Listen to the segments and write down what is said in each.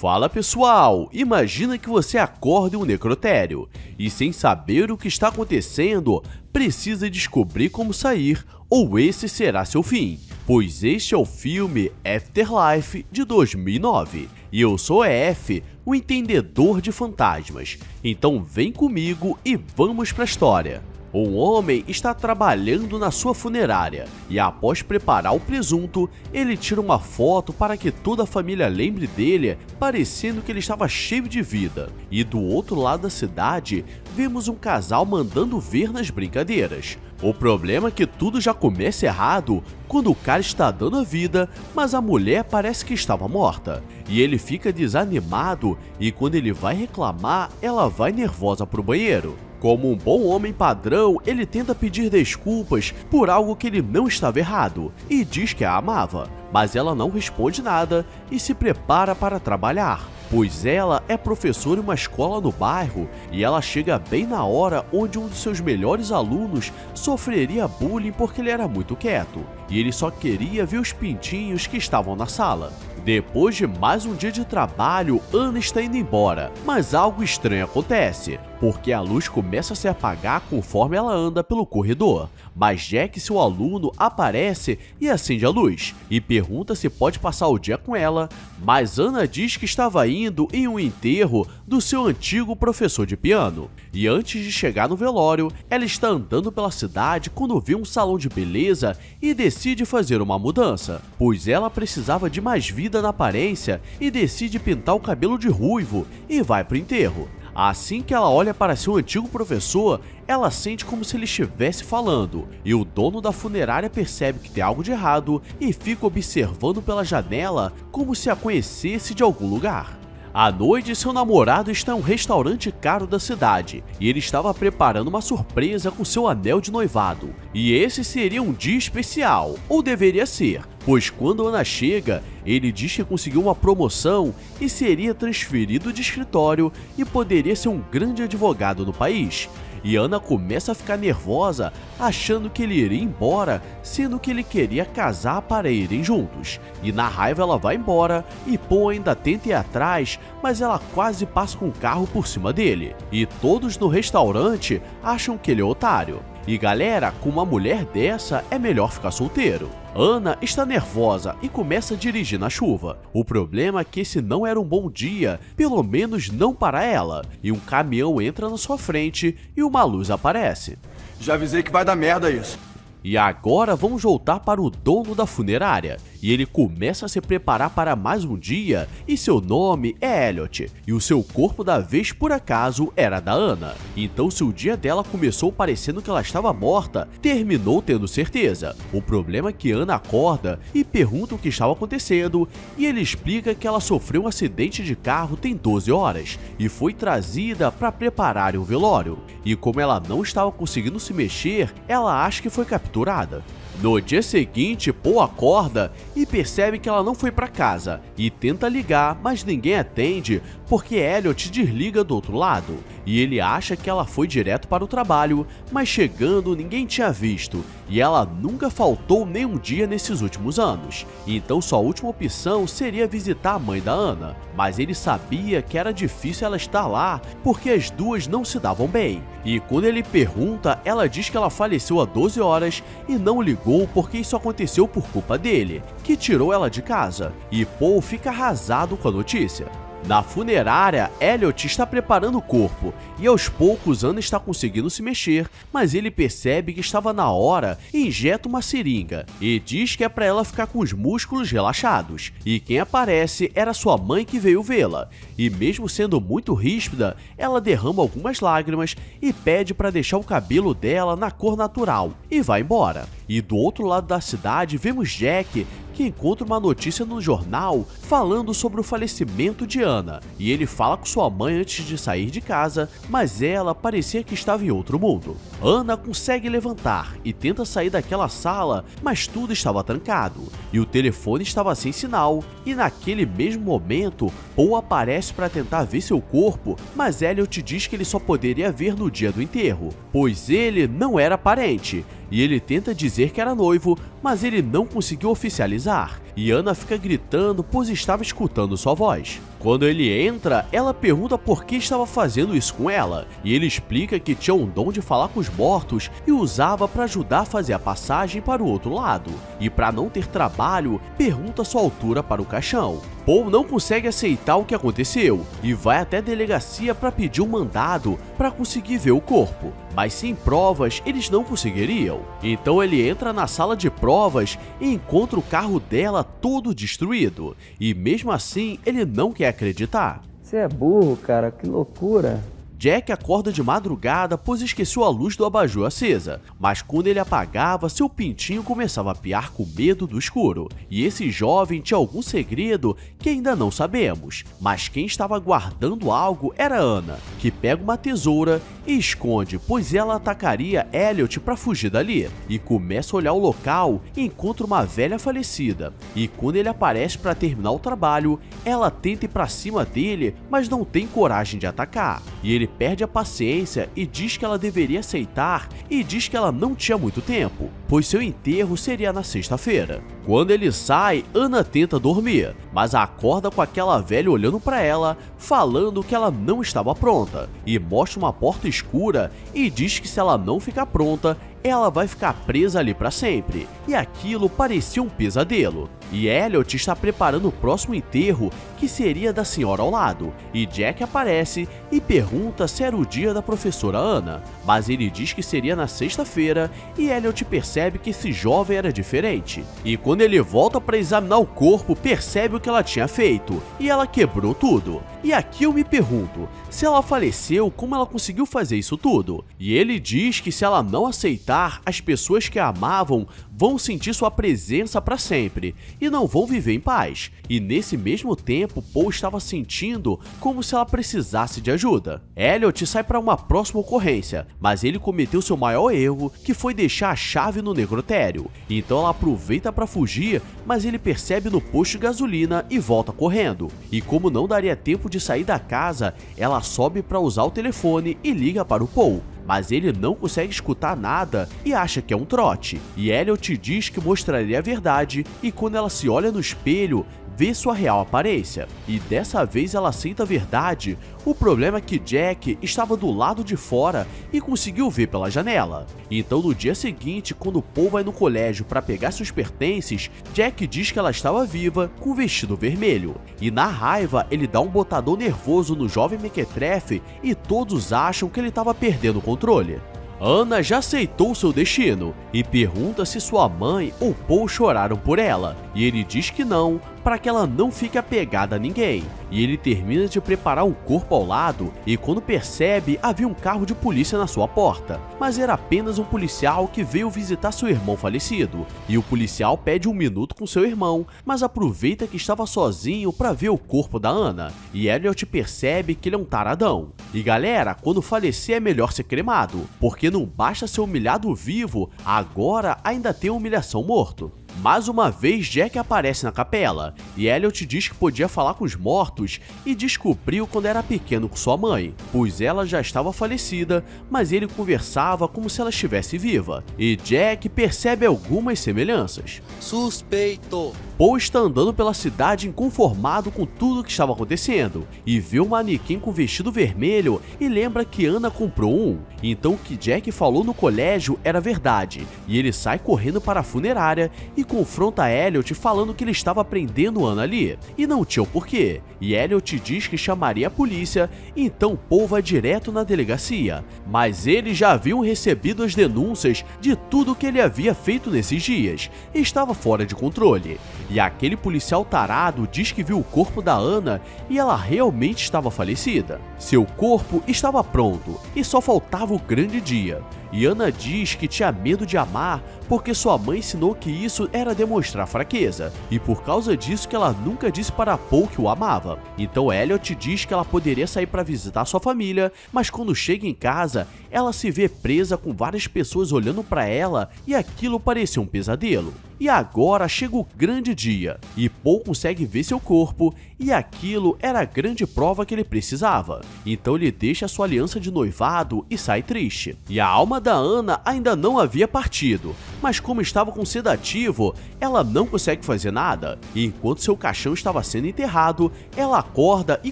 Fala pessoal, imagina que você acorda em um necrotério e sem saber o que está acontecendo, precisa descobrir como sair ou esse será seu fim, pois este é o filme Afterlife de 2009 e eu sou EF, o entendedor de fantasmas, então vem comigo e vamos pra história. Um homem está trabalhando na sua funerária e após preparar o presunto, ele tira uma foto para que toda a família lembre dele, parecendo que ele estava cheio de vida. E do outro lado da cidade, vemos um casal mandando ver nas brincadeiras. O problema é que tudo já começa errado quando o cara está dando a vida, mas a mulher parece que estava morta. E ele fica desanimado e quando ele vai reclamar, ela vai nervosa pro banheiro. Como um bom homem padrão, ele tenta pedir desculpas por algo que ele não estava errado e diz que a amava, mas ela não responde nada e se prepara para trabalhar, pois ela é professora em uma escola no bairro e ela chega bem na hora onde um dos seus melhores alunos sofreria bullying porque ele era muito quieto e ele só queria ver os pintinhos que estavam na sala. Depois de mais um dia de trabalho, Ana está indo embora, mas algo estranho acontece, porque a luz começa a se apagar conforme ela anda pelo corredor. Mas Jack, seu aluno, aparece e acende a luz, e pergunta se pode passar o dia com ela, mas Ana diz que estava indo em um enterro do seu antigo professor de piano. E antes de chegar no velório, ela está andando pela cidade quando vê um salão de beleza e decide fazer uma mudança, pois ela precisava de mais vida na aparência e decide pintar o cabelo de ruivo e vai pro enterro. Assim que ela olha para seu antigo professor, ela sente como se ele estivesse falando, e o dono da funerária percebe que tem algo de errado e fica observando pela janela como se a conhecesse de algum lugar. À noite, seu namorado está em um restaurante caro da cidade e ele estava preparando uma surpresa com seu anel de noivado. E esse seria um dia especial, ou deveria ser, pois quando Ana chega, ele diz que conseguiu uma promoção e seria transferido de escritório e poderia ser um grande advogado no país. E Ana começa a ficar nervosa, achando que ele iria embora, sendo que ele queria casar para irem juntos. E na raiva ela vai embora, e Paul ainda tenta ir atrás, mas ela quase passa com o carro por cima dele. E todos no restaurante acham que ele é otário. E galera, com uma mulher dessa é melhor ficar solteiro. Ana está nervosa e começa a dirigir na chuva. O problema é que esse não era um bom dia, pelo menos não para ela, e um caminhão entra na sua frente e uma luz aparece. Já avisei que vai dar merda isso. E agora vamos voltar para o dono da funerária, e ele começa a se preparar para mais um dia, e seu nome é Elliot, e o seu corpo da vez por acaso era da Ana. Então se o dia dela começou parecendo que ela estava morta, terminou tendo certeza. O problema é que Ana acorda e pergunta o que estava acontecendo, e ele explica que ela sofreu um acidente de carro tem 12 horas, e foi trazida para preparar o velório. E como ela não estava conseguindo se mexer, ela acha que foi capturada. No dia seguinte, Paul acorda e percebe que ela não foi para casa e tenta ligar, mas ninguém atende porque Elliot desliga do outro lado. E ele acha que ela foi direto para o trabalho, mas chegando ninguém tinha visto e ela nunca faltou nem um dia nesses últimos anos. Então sua última opção seria visitar a mãe da Ana, mas ele sabia que era difícil ela estar lá porque as duas não se davam bem. E quando ele pergunta, ela diz que ela faleceu há 12 horas e não ligou porque isso aconteceu por culpa dele, que tirou ela de casa. E Paul fica arrasado com a notícia. Na funerária, Elliot está preparando o corpo e aos poucos Ana está conseguindo se mexer, mas ele percebe que estava na hora e injeta uma seringa e diz que é para ela ficar com os músculos relaxados. E quem aparece era sua mãe que veio vê-la e mesmo sendo muito ríspida, ela derrama algumas lágrimas e pede para deixar o cabelo dela na cor natural e vai embora. E do outro lado da cidade vemos Jack, que encontra uma notícia no jornal falando sobre o falecimento de Ana, e ele fala com sua mãe antes de sair de casa, mas ela parecia que estava em outro mundo. Ana consegue levantar e tenta sair daquela sala, mas tudo estava trancado, e o telefone estava sem sinal, e naquele mesmo momento, Paul aparece para tentar ver seu corpo, mas Elliot diz que ele só poderia ver no dia do enterro, pois ele não era parente, e ele tenta dizer que era noivo, mas ele não conseguiu oficializar, e Ana fica gritando pois estava escutando sua voz. Quando ele entra, ela pergunta por que estava fazendo isso com ela, e ele explica que tinha um dom de falar com os mortos e usava para ajudar a fazer a passagem para o outro lado. E para não ter trabalho, pergunta sua altura para o caixão. Paul não consegue aceitar o que aconteceu e vai até a delegacia para pedir um mandado para conseguir ver o corpo, mas sem provas eles não conseguiriam. Então ele entra na sala de provas e encontra o carro dela todo destruído, e mesmo assim ele não quer acreditar. Você é burro, cara, que loucura. Jack acorda de madrugada pois esqueceu a luz do abajur acesa, mas quando ele apagava, seu pintinho começava a piar com medo do escuro. E esse jovem tinha algum segredo que ainda não sabemos, mas quem estava guardando algo era Anna, que pega uma tesoura e esconde, pois ela atacaria Elliot para fugir dali, e começa a olhar o local e encontra uma velha falecida, e quando ele aparece para terminar o trabalho, ela tenta ir para cima dele, mas não tem coragem de atacar, e ele perde a paciência e diz que ela deveria aceitar e diz que ela não tinha muito tempo, pois seu enterro seria na sexta-feira. Quando ele sai, Anna tenta dormir, mas acorda com aquela velha olhando para ela, falando que ela não estava pronta, e mostra uma porta escura e diz que se ela não ficar pronta, ela vai ficar presa ali para sempre, e aquilo parecia um pesadelo. E Elliot está preparando o próximo enterro, que seria da senhora ao lado, e Jack aparece e pergunta se era o dia da professora Anna, mas ele diz que seria na sexta-feira, e Elliot percebe que esse jovem era diferente. E quando ele volta para examinar o corpo, percebe o que ela tinha feito, e ela quebrou tudo. E aqui eu me pergunto, se ela faleceu, como ela conseguiu fazer isso tudo? E ele diz que se ela não aceitar, as pessoas que a amavam vão sentir sua presença para sempre e não vão viver em paz. E nesse mesmo tempo, Paul estava sentindo como se ela precisasse de ajuda. Elliot sai para uma próxima ocorrência, mas ele cometeu seu maior erro, que foi deixar a chave no necrotério. Então ela aproveita para fugir, mas ele percebe no posto de gasolina e volta correndo. E como não daria tempo de sair da casa, ela sobe para usar o telefone e liga para o Paul. Mas ele não consegue escutar nada e acha que é um trote. E Elliot diz que mostraria a verdade, e quando ela se olha no espelho, vê sua real aparência. E dessa vez ela aceita a verdade. O problema é que Jack estava do lado de fora e conseguiu ver pela janela. Então no dia seguinte, quando Paul vai no colégio para pegar seus pertences, Jack diz que ela estava viva com um vestido vermelho. E na raiva, ele dá um botador nervoso no jovem mequetrefe e todos acham que ele estava perdendo o controle. Anna já aceitou seu destino e pergunta se sua mãe ou Paul choraram por ela, e ele diz que não, para que ela não fique apegada a ninguém. E ele termina de preparar um corpo ao lado e quando percebe, havia um carro de polícia na sua porta, mas era apenas um policial que veio visitar seu irmão falecido. E o policial pede um minuto com seu irmão, mas aproveita que estava sozinho para ver o corpo da Anna. E Elliot percebe que ele é um taradão. E galera, quando falecer é melhor ser cremado, porque não basta ser humilhado vivo, agora ainda tem humilhação morto. Mais uma vez, Jack aparece na capela, e Elliot diz que podia falar com os mortos e descobriu quando era pequeno com sua mãe, pois ela já estava falecida, mas ele conversava como se ela estivesse viva, e Jack percebe algumas semelhanças. Suspeito! Paul está andando pela cidade inconformado com tudo o que estava acontecendo, e vê um manequim com vestido vermelho e lembra que Anna comprou um, então o que Jack falou no colégio era verdade, e ele sai correndo para a funerária e confronta Elliot falando que ele estava prendendo Anna ali, e não tinha o porquê, e Elliot diz que chamaria a polícia, então Paul vai direto na delegacia, mas eles já haviam recebido as denúncias de tudo que ele havia feito nesses dias, e estava fora de controle, e aquele policial tarado diz que viu o corpo da Anna e ela realmente estava falecida. Seu corpo estava pronto, e só faltava o grande dia. E Anna diz que tinha medo de amar porque sua mãe ensinou que isso era demonstrar fraqueza, e por causa disso que ela nunca disse para Paul que o amava. Então Elliot diz que ela poderia sair para visitar sua família, mas quando chega em casa, ela se vê presa com várias pessoas olhando para ela e aquilo parecia um pesadelo. E agora chega o grande dia, e Paul consegue ver seu corpo, e aquilo era a grande prova que ele precisava. Então ele deixa sua aliança de noivado e sai triste. E a alma da Anna ainda não havia partido, mas como estava com sedativo, ela não consegue fazer nada. E enquanto seu caixão estava sendo enterrado, ela acorda e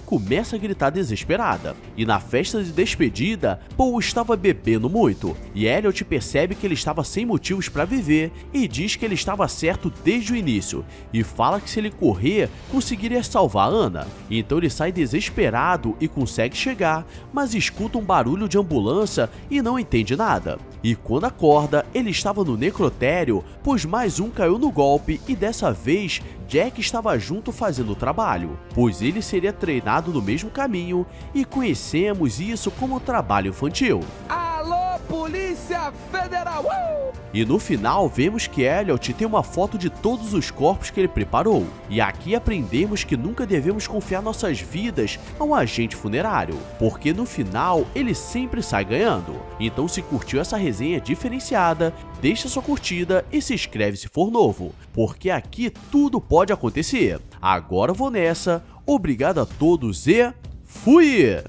começa a gritar desesperada. E na festa de despedida, Paul estava bebendo muito, e Elliot percebe que ele estava sem motivos para viver e diz que ele estava certo desde o início, e fala que se ele correr, conseguiria salvar Anna. Então ele sai desesperado e consegue chegar, mas escuta um barulho de ambulância e não entende nada. E quando acorda, ele estava no necrotério, pois mais um caiu no golpe e dessa vez Jack estava junto fazendo o trabalho, pois ele seria treinado no mesmo caminho e conhecemos isso como trabalho infantil. Alô, Polícia Federal! E no final vemos que Elliot tem uma foto de todos os corpos que ele preparou. E aqui aprendemos que nunca devemos confiar nossas vidas a um agente funerário, porque no final ele sempre sai ganhando. Então se curtiu essa resenha diferenciada, deixa sua curtida e se inscreve se for novo, porque aqui tudo pode acontecer. Agora eu vou nessa, obrigado a todos e fui!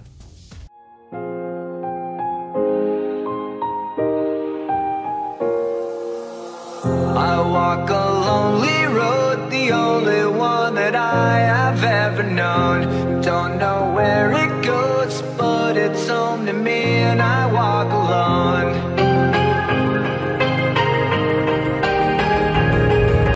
I walk a lonely road, the only one that I have ever known. Don't know where it goes, but it's home to me and I walk alone.